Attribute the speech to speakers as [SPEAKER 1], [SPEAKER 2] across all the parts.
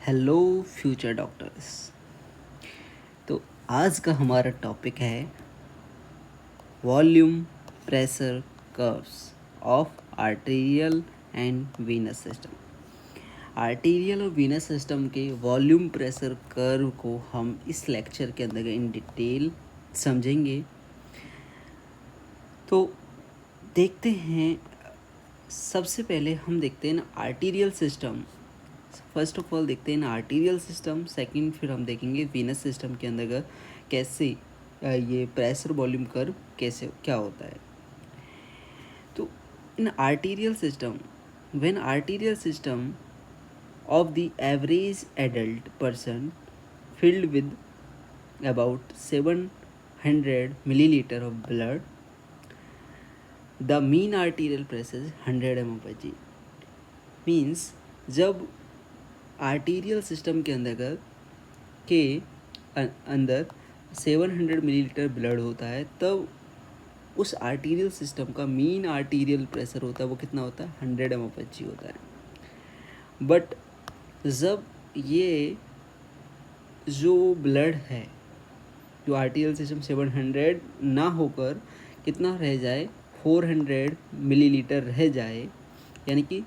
[SPEAKER 1] Hello future doctors. तो आज का हमारा टॉपिक है volume pressure curves of arterial end venous system. Arterial और वीनस सिस्टम के वॉल्यूम प्रेशर कर्व को हम इस लेक्चर के अंदर इन डिटेल समझेंगे। तो देखते हैं, सबसे पहले हम देखते हैं ना arterial system. First of all देखते हैं ना आर्टेरियल सिस्टम, सेकंड फिर हम देखेंगे वीनस सिस्टम के अंदर कैसे ये प्रेशर वॉल्यूम कर्व कैसे क्या होता है। तो in arterial system, when arterial system of the average adult person filled with about 700 milliliter of blood, the mean arterial pressure is 100 mm/g। Means जब आर्टेरियल सिस्टम के अंदर 700 मिलीलीटर ब्लड होता है, तब उस आर्टेरियल सिस्टम का मीन आर्टेरियल प्रेशर होता है वो कितना होता है 100 mm/g होता है। बट जब ये जो ब्लड है, जो आर्टेरियल सिस्टम 700 ना होकर कितना रह जाए 400 मिलीलीटर रह जाए, यानी कि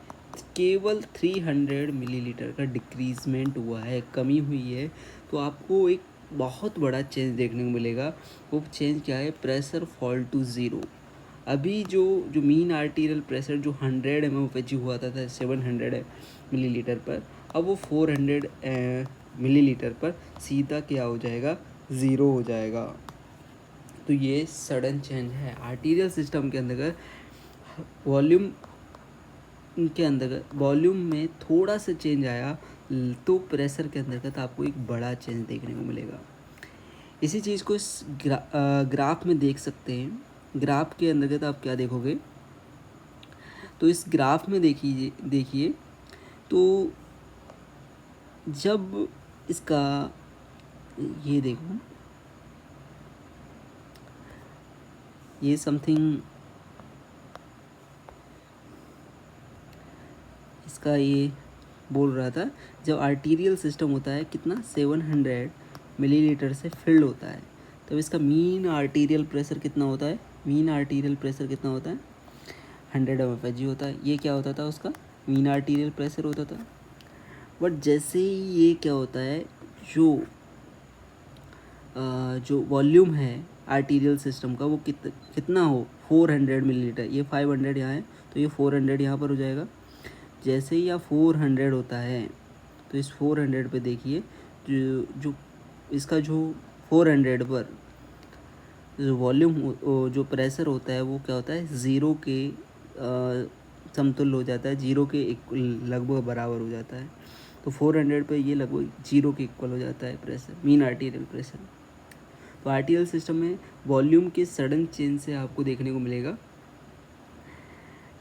[SPEAKER 1] केवल 300 मिलीलीटर का डिक्रीजमेंट हुआ है, कमी हुई है, तो आपको एक बहुत बड़ा चेंज देखने को मिलेगा। वो चेंज क्या है? Pressure fall to zero. अभी जो मीन आर्टेरियल प्रेशर जो 100 mm/g हुआ था 700 मिलीलीटर पर, अब वो 400 मिलीलीटर पर सीधा क्या हो जाएगा? ज़ीरो हो जाएगा। तो ये सडन चेंज है आर्टेरियल सिस्टम के अंदर। वॉल्यूम में थोड़ा सा चेंज आया तो प्रेशर के अंतर्गत आपको एक बड़ा चेंज देखने को मिलेगा। इसी चीज़ को इस ग्राफ में देख सकते हैं। ग्राफ के अंतर्गत आप क्या देखोगे? तो इस ग्राफ में देखिए तो जब इसका ये देखो, ये समथिंग इसका ये बोल रहा था, जब आर्टेरियल सिस्टम होता है कितना 700 मिलीलीटर से फिल्ड होता है, तब इसका मीन आर्टेरियल प्रेशर कितना होता है? मीन आर्टेरियल प्रेशर कितना होता है? 100 mm/g होता है। ये क्या होता था? उसका मीन आर्टेरियल प्रेशर होता था। बट जैसे ही ये क्या होता है, जो वॉल्यूम है आर्टेरियल सिस्टम का वो कितना हो 400 मिलीलीटर, ये 500 यहाँ है तो ये 400 यहाँ पर हो जाएगा। जैसे ही यहाँ 400 होता है तो इस 400 पे देखिए जो इसका जो 400 पर जो वॉल्यूम जो प्रेशर होता है वो क्या होता है? ज़ीरो के समतुल्य हो जाता है, जीरो के लगभग बराबर हो जाता है। तो 400 पे ये लगभग जीरो के इक्वल हो जाता है प्रेशर, मीन आर्टेरियल प्रेशर। तो आर्टेरियल सिस्टम में वॉल्यूम के सडन चेंज से आपको देखने को मिलेगा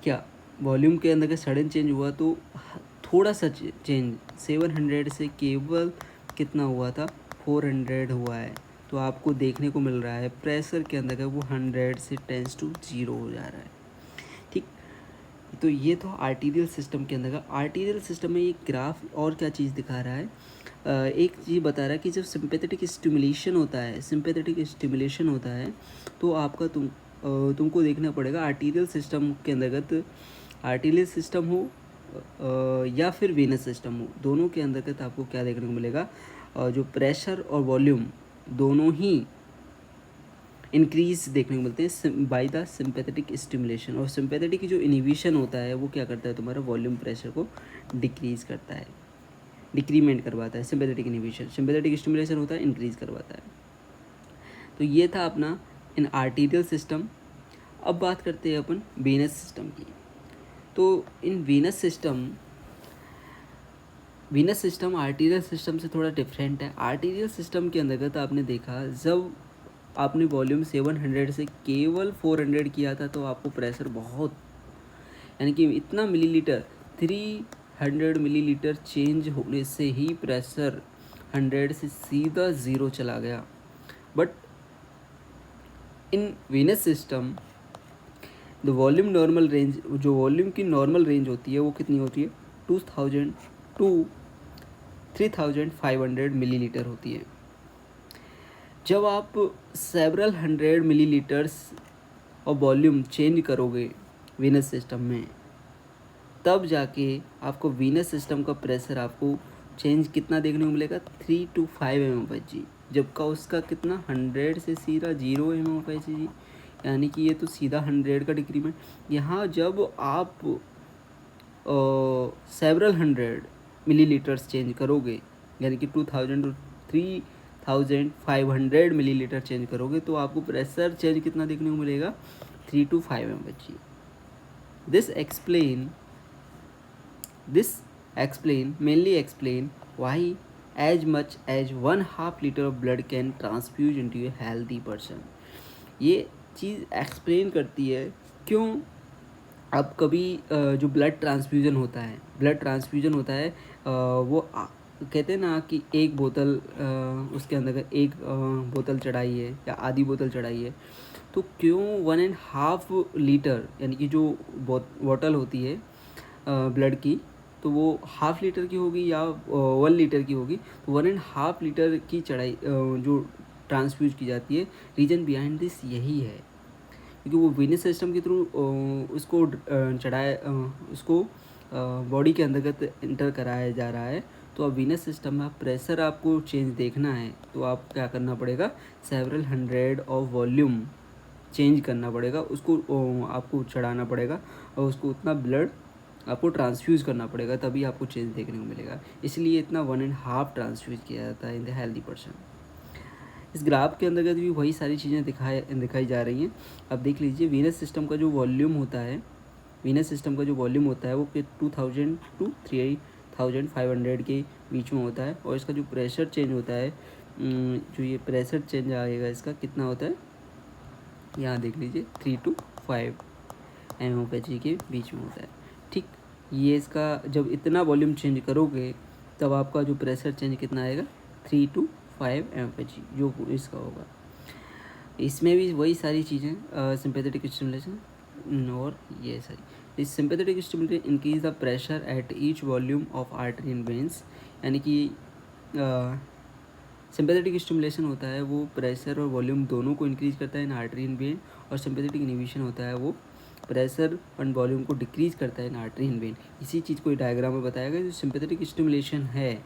[SPEAKER 1] क्या? वॉल्यूम के अंदर का सडन चेंज हुआ तो थोड़ा सा चेंज 700 से केवल कितना हुआ था? 400 हुआ है। तो आपको देखने को मिल रहा है प्रेशर के अंदर का वो 100 से टेंस टू ज़ीरो हो जा रहा है। ठीक, तो ये तो आर्टेरियल सिस्टम के अंदर का। आर्टेरियल सिस्टम में ये ग्राफ और क्या चीज़ दिखा रहा है? एक चीज़ बता रहा है कि जब सिंपैथेटिक स्टिमुलेशन होता है तो आपका तुमको देखना पड़ेगा आर्टेरियल सिस्टम के अंतर्गत, आर्टेरियल सिस्टम हो या फिर वीनस सिस्टम हो, दोनों के अंतर्गत आपको क्या देखने को मिलेगा? जो प्रेशर और वॉल्यूम दोनों ही इंक्रीज देखने को मिलते हैं बाय द सिंपैथेटिक स्टिमुलेशन। और सिंपैथेटिक की जो इनिबिशन होता है वो क्या करता है? तुम्हारा वॉल्यूम प्रेशर को डिक्रीज करता है, डिक्रीमेंट करवाता है। सिंपैथेटिक इनिबिशन, सिंपैथेटिक स्टिमुलेशन होता है इंक्रीज करवाता है। तो ये था अपना इन आर्टेरियल सिस्टम। अब बात करते हैं अपन वीनस सिस्टम की। तो इन वीनस सिस्टम आर्टेरियल सिस्टम से थोड़ा डिफरेंट है। आर्टेरियल सिस्टम के अंतर्गत आपने देखा, जब आपने वॉल्यूम 700 से केवल 400 किया था तो आपको प्रेशर बहुत, यानी कि इतना मिलीलीटर 300 मिलीलीटर चेंज होने से ही प्रेशर 100 से सीधा ज़ीरो चला गया। But in venous system the volume normal range, जो वॉल्यूम की नॉर्मल रेंज होती है वो कितनी होती है? 2000 टू 3500 मिलीलीटर होती है। जब आप सेवरल 100 मिलीलीटर्स और वॉल्यूम चेंज करोगे वीनस सिस्टम में, तब जाके आपको वीनस सिस्टम का प्रेशर आपको चेंज कितना देखने को मिलेगा, 3 to 5 mmHg, जबकि उसका कितना 100 से सीधा 0 mmHg, यानी कि ये तो सीधा 100 का डिक्रीमेंट। यहाँ जब आप सेवरल 100 मिलीलीटर्स चेंज करोगे, यानी कि 2000 to 3500 मिलीलीटर चेंज करोगे, तो आपको प्रेशर चेंज कितना देखने को मिलेगा, 3 to 5 mmHg। This mainly explain why as much as 1/2 liter of blood can transfuse into a healthy person। ये चीज़ एक्सप्लेन करती है क्यों अब कभी जो ब्लड ट्रांसफ्यूज़न होता है वो कहते हैं ना कि एक बोतल उसके अंदर एक बोतल चढ़ाई है या आधी बोतल चढ़ाई है, तो क्यों 1.5 लीटर यानी कि जो बोतल होती है ब्लड की, तो वो हाफ लीटर की होगी या 1 लीटर की होगी, तो 1.5 लीटर की चढ़ाई जो ट्रांसफ्यूज की जाती है, रीजन बिहाइंड दिस यही है क्योंकि वो वीनस सिस्टम के थ्रू उसको उसको बॉडी के अंतर्गत इंटर कराया जा रहा है। तो अब वीनस सिस्टम में प्रेशर आपको चेंज देखना है तो आप क्या करना पड़ेगा, सेवरल 100 ऑफ वॉल्यूम चेंज करना पड़ेगा, उसको आपको चढ़ाना पड़ेगा और उसको उतना ब्लड आपको ट्रांसफ्यूज़ करना पड़ेगा, तभी आपको चेंज देखने को मिलेगा। इसलिए इतना 1.5 ट्रांसफ्यूज किया जाता है इन द हेल्दी पर्सन। इस ग्राफ के अंतर्गत भी वही सारी चीज़ें दिखाई जा रही हैं। अब देख लीजिए वीनस सिस्टम का जो वॉल्यूम होता है वो 2000 to 3500 के बीच में होता है, और इसका जो प्रेशर चेंज होता है, जो ये प्रेशर चेंज आएगा इसका कितना होता है, यहाँ देख लीजिए 3 to 5 mmHg के बीच में होता है। ठीक, ये इसका जब इतना वॉल्यूम चेंज करोगे तब आपका जो प्रेशर चेंज कितना आएगा, 3 to 5 mmHg जो इसका होगा। इसमें भी वही सारी चीज़ें सिंपैथेटिक स्टिमुलेशन और ये सारी। This sympathetic stimulation increase the pressure at each volume of artery and veins, यानी कि सिंपैथेटिक स्टिमुलेशन होता है वो प्रेशर और वॉल्यूम दोनों को इंक्रीज करता है इन आर्टरी एंड वेन, और सिंपैथेटिक इनहिबिशन होता है वो प्रेशर एंड वॉल्यूम को डिक्रीज करता है इन आर्टरी एंड वेन। इसी चीज़ को डायग्राम में बताया गया। जो सिंपैथेटिक स्टिमुलेशन है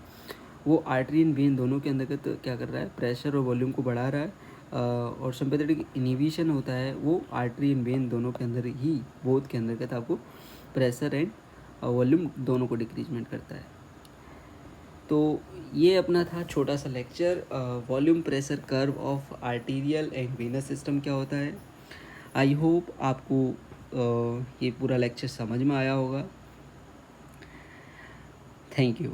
[SPEAKER 1] वो आर्टरी एंड वेन दोनों के अंतर्गत क्या कर रहा है, प्रेशर और वॉल्यूम को बढ़ा रहा है, और सिंपैथेटिक इनहिबिशन होता है वो आर्टरी एंड वेन दोनों के अंदर ही, बोथ के अंतर्गत आपको प्रेशर एंड वॉल्यूम दोनों को डिक्रीजमेंट करता है। तो ये अपना था छोटा सा lecture, volume pressure curve of arterial and venous system क्या होता है। आई होप आपको ये पूरा लेक्चर समझ में आया होगा। Thank you.